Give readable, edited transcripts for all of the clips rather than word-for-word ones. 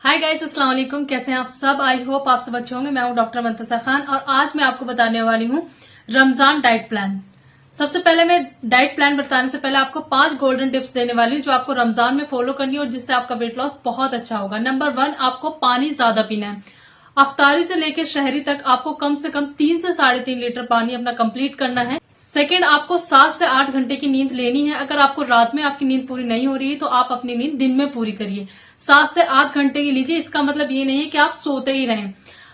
Hi guys, अस्सलाम वालेकुम। कैसे हैं आप सब? आई होप आप सब अच्छे होंगे। मैं हूं डॉक्टर मंतसा खान और आज मैं आपको बताने वाली हूं रमजान डाइट प्लान। सबसे पहले मैं डाइट प्लान बताने से पहले आपको 5 गोल्डन टिप्स देने वाली हूं जो आपको रमजान में फॉलो करनी है और जिससे आपका वेट लॉस बहुत अच्छा होगा। नंबर 1, आपको पानी ज्यादा पीना है। अफ्तारी से लेकर शहरी तक आपको कम से कम 3 से 3.5 लीटर पानी अपना कंप्लीट करना है। सेकेंड, आपको 7 से 8 घंटे की नींद लेनी है। अगर आपको रात में आपकी नींद पूरी नहीं हो रही है तो आप अपनी नींद दिन में पूरी करिए। 7 से 8 घंटे की लीजिए। इसका मतलब ये नहीं है कि आप सोते ही रहें।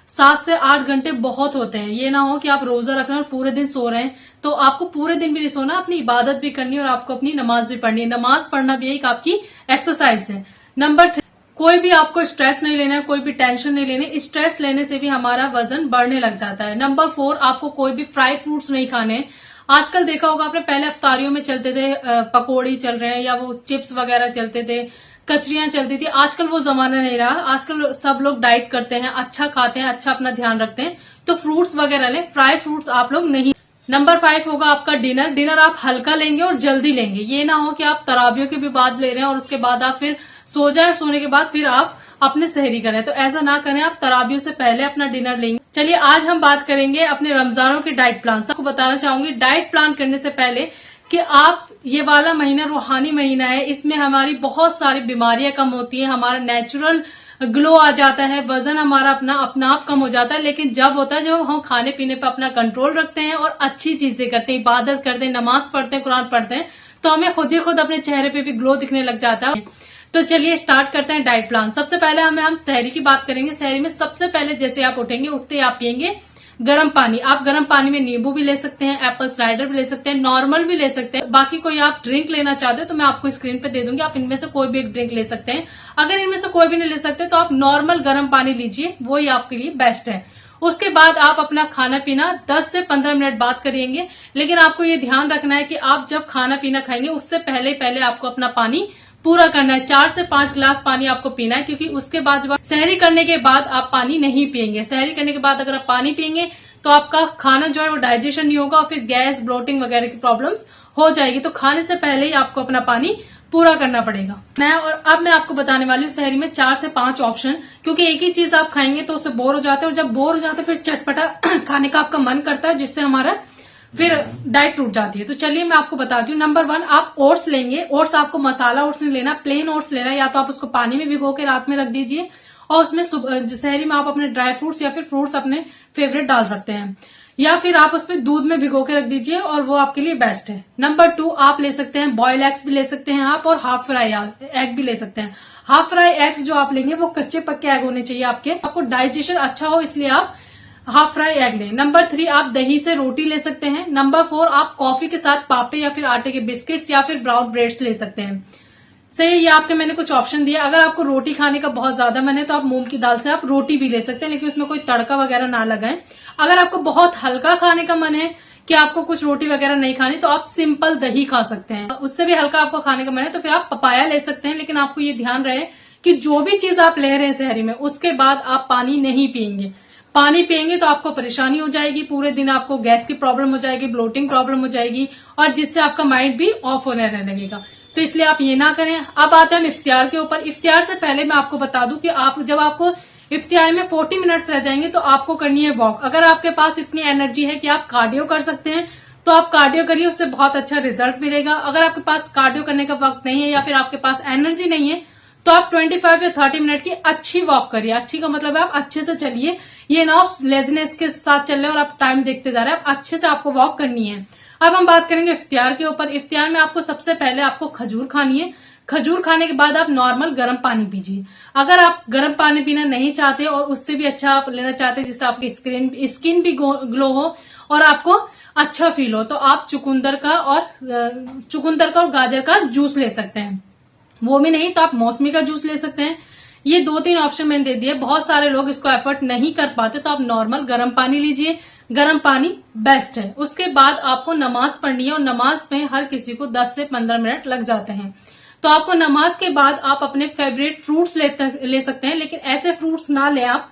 7 से 8 घंटे बहुत होते हैं। ये ना हो कि आप रोजा रख रहे हैं और पूरे दिन सो रहे हैं। तो आपको पूरे दिन भी नहीं सोना, अपनी इबादत भी करनी है और आपको अपनी नमाज भी पढ़नी है। नमाज पढ़ना भी एक आपकी एक्सरसाइज है। नंबर 3, कोई भी आपको स्ट्रेस नहीं लेना है, कोई भी टेंशन नहीं लेनी। स्ट्रेस लेने से भी हमारा वजन बढ़ने लग जाता है। नंबर 4, आपको कोई भी फ्राई फ्रूट्स नहीं खाने। आजकल देखा होगा आपने, पहले अफ्तारियों में चलते थे पकौड़ी चल रहे हैं या वो चिप्स वगैरह चलते थे, कचरियां चलती थी। आजकल वो जमाना नहीं रहा। आजकल सब लोग डाइट करते हैं, अच्छा खाते हैं, अच्छा अपना ध्यान रखते हैं। तो फ्रूट्स वगैरह लें, फ्राई फ्रूट्स आप लोग नहीं। नंबर 5 होगा आपका डिनर। डिनर आप हल्का लेंगे और जल्दी लेंगे। ये ना हो कि आप तराबियों के भी बाद ले रहे हैं और उसके बाद आप फिर सो जाए और सोने के बाद फिर आप अपने सहरी करें। तो ऐसा ना करें, आप तराबियों से पहले अपना डिनर लेंगे। चलिए आज हम बात करेंगे अपने रमजानों के डाइट प्लान। आपको बताना चाहूंगी डाइट प्लान करने से पहले कि आप ये वाला महीना रूहानी महीना है। इसमें हमारी बहुत सारी बीमारियां कम होती है, हमारा नेचुरल ग्लो आ जाता है, वजन हमारा अपना आप कम हो जाता है। लेकिन जब होता है जब हम खाने पीने पर अपना कंट्रोल रखते हैं और अच्छी चीजें करते हैं, इबादत करते हैं, नमाज पढ़ते हैं, कुरान पढ़ते हैं, तो हमें खुद ही खुद अपने चेहरे पे भी ग्लो दिखने लग जाता है। तो चलिए स्टार्ट करते हैं डाइट प्लान। सबसे पहले हम सहरी की बात करेंगे। सहरी में सबसे पहले जैसे आप उठेंगे, उठते ही आप पियेंगे गर्म पानी। आप गर्म पानी में नींबू भी ले सकते हैं, एप्पल साइडर भी ले सकते हैं, नॉर्मल भी ले सकते हैं। बाकी कोई आप ड्रिंक लेना चाहते हो तो मैं आपको स्क्रीन पे दे दूंगी, आप इनमें से कोई भी एक ड्रिंक ले सकते हैं। अगर इनमें से कोई भी नहीं ले सकते तो आप नॉर्मल गर्म पानी लीजिए, वो ही आपके लिए बेस्ट है। उसके बाद आप अपना खाना पीना 10 से 15 मिनट बाद करिएंगे। लेकिन आपको ये ध्यान रखना है कि आप जब खाना पीना खाएंगे उससे पहले आपको अपना पानी पूरा करना है। 4 से 5 गिलास पानी आपको पीना है, क्योंकि उसके बाद जब सहरी करने के बाद आप पानी नहीं पियेंगे। सहरी करने के बाद अगर आप पानी पियेंगे तो आपका खाना जो है वो डाइजेशन नहीं होगा और फिर गैस, ब्लोटिंग वगैरह की प्रॉब्लम्स हो जाएगी। तो खाने से पहले ही आपको अपना पानी पूरा करना पड़ेगा। और अब मैं आपको बताने वाली हूँ सहरी में 4 से 5 ऑप्शन, क्योंकि एक ही चीज आप खाएंगे तो उससे बोर हो जाते हैं और जब बोर हो जाते हैं फिर चटपटा खाने का आपका मन करता है, जिससे हमारा फिर डाइट टूट जाती है। तो चलिए मैं आपको बताती हूँ। नंबर 1, आप ओट्स लेंगे। ओट्स आपको मसाला ओट्स नहीं लेना, प्लेन ओट्स लेना है। या तो आप उसको पानी में भिगो के रात में रख दीजिए और उसमें सहरी में आप अपने ड्राई फ्रूट्स या फिर फ्रूट्स अपने फेवरेट डाल सकते हैं, या फिर आप उसमें दूध में भिगो के रख दीजिए और वो आपके लिए बेस्ट है। नंबर 2, आप ले सकते हैं बॉयल एग्स भी ले सकते हैं आप, और हाफ फ्राई एग भी ले सकते हैं। हाफ फ्राई एग्स जो आप लेंगे वो कच्चे पक्के एग होने चाहिए आपको डाइजेशन अच्छा हो, इसलिए आप हाफ फ्राई एग लें। नंबर 3, आप दही से रोटी ले सकते हैं। नंबर 4, आप कॉफी के साथ पापे या फिर आटे के बिस्किट्स या फिर ब्राउन ब्रेड्स ले सकते हैं। सही, ये आपके मैंने कुछ ऑप्शन दिया। अगर आपको रोटी खाने का बहुत ज्यादा मन है तो आप मूंग की दाल से आप रोटी भी ले सकते हैं, लेकिन उसमें कोई तड़का वगैरह ना लगाएं। अगर आपको बहुत हल्का खाने का मन है कि आपको कुछ रोटी वगैरह नहीं खानी, तो आप सिंपल दही खा सकते हैं। उससे भी हल्का आपको खाने का मन है तो फिर आप पपाया ले सकते हैं। लेकिन आपको ये ध्यान रहे कि जो भी चीज आप ले रहे हैं सहरी में, उसके बाद आप पानी नहीं पियेंगे। पानी पियेंगे तो आपको परेशानी हो जाएगी, पूरे दिन आपको गैस की प्रॉब्लम हो जाएगी, ब्लोटिंग प्रॉब्लम हो जाएगी और जिससे आपका माइंड भी ऑफ होने लगेगा। तो इसलिए आप ये ना करें। अब आते हैं हम इफ्तियार के ऊपर। इफ्तियार से पहले मैं आपको बता दूं कि जब आपको इफ्तियार में 40 मिनट्स रह जाएंगे तो आपको करनी है वॉक। अगर आपके पास इतनी एनर्जी है कि आप कार्डियो कर सकते हैं तो आप कार्डियो करिए, उससे बहुत अच्छा रिजल्ट मिलेगा। अगर आपके पास कार्डियो करने का वक्त नहीं है या फिर आपके पास एनर्जी नहीं है तो आप 25 या 30 मिनट की अच्छी वॉक करिए। अच्छी का मतलब है आप अच्छे से चलिए, ये ना आप लेजीनेस के साथ चल रहे हैं और आप टाइम देखते जा रहे हैं। आप अच्छे से आपको वॉक करनी है। अब हम बात करेंगे इफ्तियार के ऊपर। इफ्तियार में आपको सबसे पहले आपको खजूर खानी है। खजूर खाने के बाद आप नॉर्मल गर्म पानी पीजिए। अगर आप गर्म पानी पीना नहीं चाहते और उससे भी अच्छा आप लेना चाहते हैं जिससे आपकी स्किन भी ग्लो हो और आपको अच्छा फील हो, तो आप चुकंदर का और गाजर का जूस ले सकते हैं। वो भी नहीं तो आप मौसमी का जूस ले सकते हैं। ये 2-3 ऑप्शन मैंने दे दिए। बहुत सारे लोग इसको एफर्ट नहीं कर पाते तो आप नॉर्मल गर्म पानी लीजिए। गर्म पानी बेस्ट है। उसके बाद आपको नमाज पढ़नी है और नमाज में हर किसी को 10 से 15 मिनट लग जाते हैं। तो आपको नमाज के बाद आप अपने फेवरेट फ्रूट्स ले सकते हैं, लेकिन ऐसे फ्रूट्स ना ले आप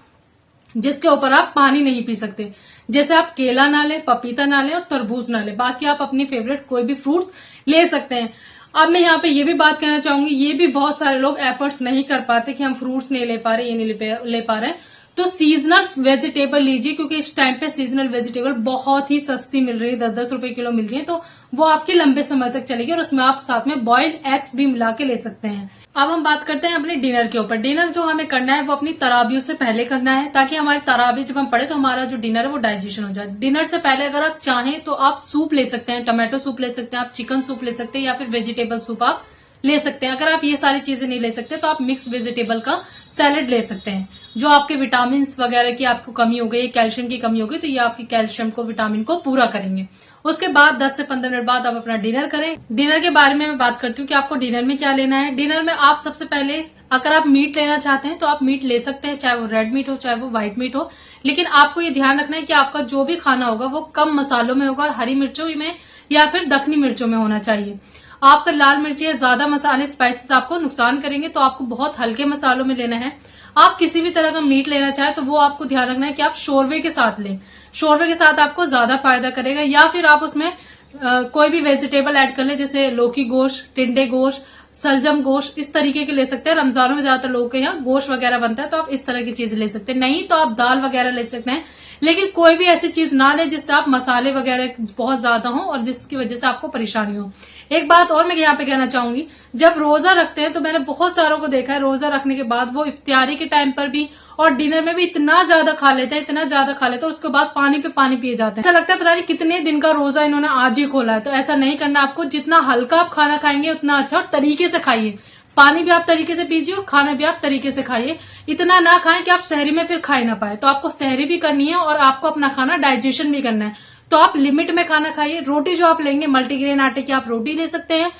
जिसके ऊपर आप पानी नहीं पी सकते। जैसे आप केला ना लें, पपीता ना लें और तरबूज ना लें। बाकी आप अपनी फेवरेट कोई भी फ्रूट्स ले सकते हैं। अब मैं यहाँ पे ये भी बात कहना चाहूंगी, ये भी बहुत सारे लोग एफर्ट्स नहीं कर पाते कि हम फ्रूट्स नहीं ले पा रहे, ये नहीं ले पा रहे, तो सीजनल वेजिटेबल लीजिए, क्योंकि इस टाइम पे सीजनल वेजिटेबल बहुत ही सस्ती मिल रही है, 10-10 रुपए किलो मिल रही है, तो वो आपके लंबे समय तक चलेगी और उसमें आप साथ में बॉइल्ड एग्स भी मिला के ले सकते हैं। अब हम बात करते हैं अपने डिनर के ऊपर। डिनर जो हमें करना है वो अपनी तराबियों से पहले करना है, ताकि हमारी तराबी जब हम पढ़े तो हमारा जो डिनर है वो डाइजेशन हो जाए। डिनर से पहले अगर आप चाहें तो आप सूप ले सकते हैं, टमाटो सूप ले सकते हैं, आप चिकन सूप ले सकते हैं, या फिर वेजिटेबल सूप आप ले सकते हैं। अगर आप ये सारी चीजें नहीं ले सकते तो आप मिक्स वेजिटेबल का सैलेड ले सकते हैं। जो आपके विटामिन वगैरह की आपको कमी हो गई, कैल्शियम की कमी हो गई, तो ये आपकी कैल्शियम को, विटामिन को पूरा करेंगे। उसके बाद 10 से 15 मिनट बाद आप अपना डिनर करें। डिनर के बारे में मैं बात करती हूँ कि आपको डिनर में क्या लेना है। डिनर में आप सबसे पहले अगर आप मीट लेना चाहते हैं तो आप मीट ले सकते हैं, चाहे वो रेड मीट हो चाहे वो व्हाइट मीट हो, लेकिन आपको ये ध्यान रखना है कि आपका जो भी खाना होगा वो कम मसालों में होगा, हरी मिर्चों में या फिर दखनी मिर्चों में होना चाहिए। आपका लाल मिर्ची या ज्यादा मसाले स्पाइसेस आपको नुकसान करेंगे, तो आपको बहुत हल्के मसालों में लेना है। आप किसी भी तरह का मीट लेना चाहे तो वो आपको ध्यान रखना है कि आप शोरवे के साथ लें, शोरवे के साथ आपको ज्यादा फायदा करेगा। या फिर आप उसमें कोई भी वेजिटेबल ऐड कर ले, जैसे लौकी गोश्त, टिंडे गोश्त, सलजम गोश्त, इस तरीके के ले सकते हैं। रमजानों में ज्यादातर लोगों के यहाँ गोश्त वगैरह बनता है, तो आप इस तरह की चीज ले सकते हैं। नहीं तो आप दाल वगैरह ले सकते हैं, लेकिन कोई भी ऐसी चीज ना ले जिससे आप मसाले वगैरह बहुत ज्यादा हो और जिसकी वजह से आपको परेशानी हो। एक बात और मैं यहाँ पे कहना चाहूंगी, जब रोजा रखते हैं तो मैंने बहुत सारों को देखा है, रोजा रखने के बाद वो इफ्तियारी के टाइम पर भी और डिनर में भी इतना ज्यादा खा लेते हैं, इतना ज्यादा खा लेते हैं, उसके बाद पानी पे पानी पिए जाते हैं। ऐसा लगता है पता नहीं कितने दिन का रोजा इन्होंने आज ही खोला है। तो ऐसा नहीं करना आपको, जितना हल्का आप खाना खाएंगे उतना अच्छा, और तरीके से खाइए। पानी भी आप तरीके से पीजिए और खाना भी आप तरीके से खाइए। इतना ना खाएं कि आप सहरी में फिर खा ही ना पाए। तो आपको सहरी भी करनी है और आपको अपना खाना डाइजेशन भी करना है, तो आप लिमिट में खाना खाइए। रोटी जो आप लेंगे, मल्टीग्रेन आटे की आप रोटी ले सकते हैं।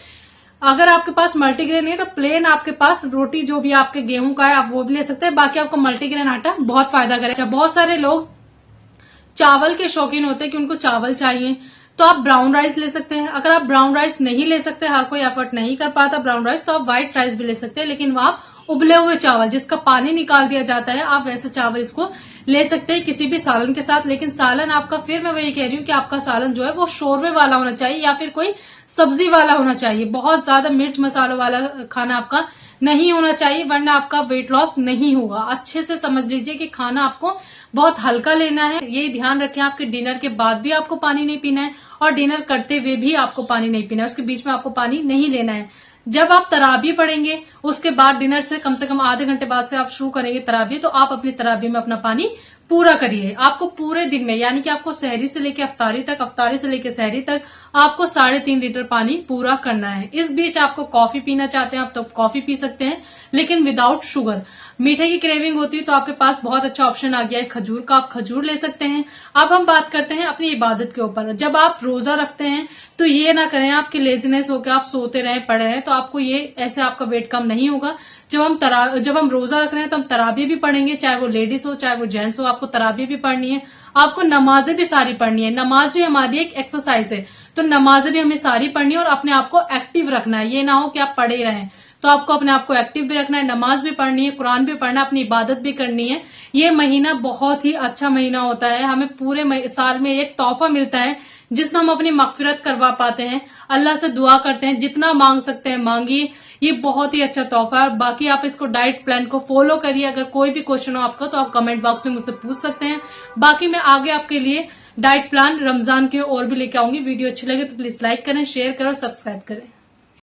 अगर आपके पास मल्टीग्रेन नहीं है तो प्लेन आपके पास रोटी जो भी आपके गेहूं का है आप वो भी ले सकते हैं। बाकी आपको मल्टीग्रेन आटा बहुत फायदा करेगा। बहुत सारे लोग चावल के शौकीन होते हैं कि उनको चावल चाहिए, तो आप ब्राउन राइस ले सकते हैं। अगर आप ब्राउन राइस नहीं ले सकते, हर कोई एफर्ट नहीं कर पाता ब्राउन राइस, तो आप व्हाइट राइस भी ले सकते हैं, लेकिन वो आप उबले हुए चावल जिसका पानी निकाल दिया जाता है, आप वैसे चावल इसको ले सकते हैं किसी भी सालन के साथ। लेकिन सालन आपका, फिर मैं वही कह रही हूँ कि आपका सालन जो है वो शोरवे वाला होना चाहिए या फिर कोई सब्जी वाला होना चाहिए। बहुत ज्यादा मिर्च मसालों वाला खाना आपका नहीं होना चाहिए, वरना आपका वेट लॉस नहीं होगा। अच्छे से समझ लीजिए कि खाना आपको बहुत हल्का लेना है। ये ध्यान रखें, आपके डिनर के बाद भी आपको पानी नहीं पीना है और डिनर करते हुए भी आपको पानी नहीं पीना है, उसके बीच में आपको पानी नहीं लेना है। जब आप तराबी पढ़ेंगे उसके बाद डिनर से कम आधे घंटे बाद से आप शुरू करेंगे तराबी, तो आप अपनी तराबी में अपना पानी पूरा करिए। आपको पूरे दिन में, यानी कि आपको सहरी से लेकर अफ्तारी तक, अफ्तारी से लेकर सहरी तक आपको 3.5 लीटर पानी पूरा करना है। इस बीच आपको कॉफी पीना चाहते हैं आप तो कॉफी पी सकते हैं, लेकिन विदाउट शुगर। मीठे की क्रेविंग होती है तो आपके पास बहुत अच्छा ऑप्शन आ गया है खजूर का, आप खजूर ले सकते हैं। अब हम बात करते हैं अपनी इबादत के ऊपर। जब आप रोजा रखते हैं तो ये ना करें आपकी लेजीनेस होकर आप सोते रहें, पड़े रहें, तो आपको ये ऐसे आपका वेट कम नहीं होगा। जब हम रोजा रख रहे हैं तो हम तराबी भी पढ़ेंगे, चाहे वो लेडीज हो चाहे वो जेंट्स हो, आपको तराबी भी पढ़नी है। आपको नमाजें भी सारी पढ़नी है, नमाज भी हमारी एक एक्सरसाइज है, तो नमाजें भी हमें सारी पढ़नी है और अपने आप को एक्टिव रखना है। ये ना हो कि आप पढ़े रहें, तो आपको अपने आप को एक्टिव भी रखना है, नमाज भी पढ़नी है, कुरान भी पढ़ना, अपनी इबादत भी करनी है। ये महीना बहुत ही अच्छा महीना होता है, हमें पूरे साल में एक तोहफा मिलता है जिसमें हम अपनी मगफिरत करवा पाते हैं, अल्लाह से दुआ करते हैं, जितना मांग सकते हैं मांगिए। ये बहुत ही अच्छा तोहफा है। बाकी आप इसको डाइट प्लान को फॉलो करिए। अगर कोई भी क्वेश्चन हो आपका तो आप कमेंट बॉक्स में मुझसे पूछ सकते हैं। बाकी मैं आगे आपके लिए डाइट प्लान रमजान के और भी लेके आऊंगी। वीडियो अच्छी लगे तो प्लीज लाइक करें, शेयर करें और सब्सक्राइब करें।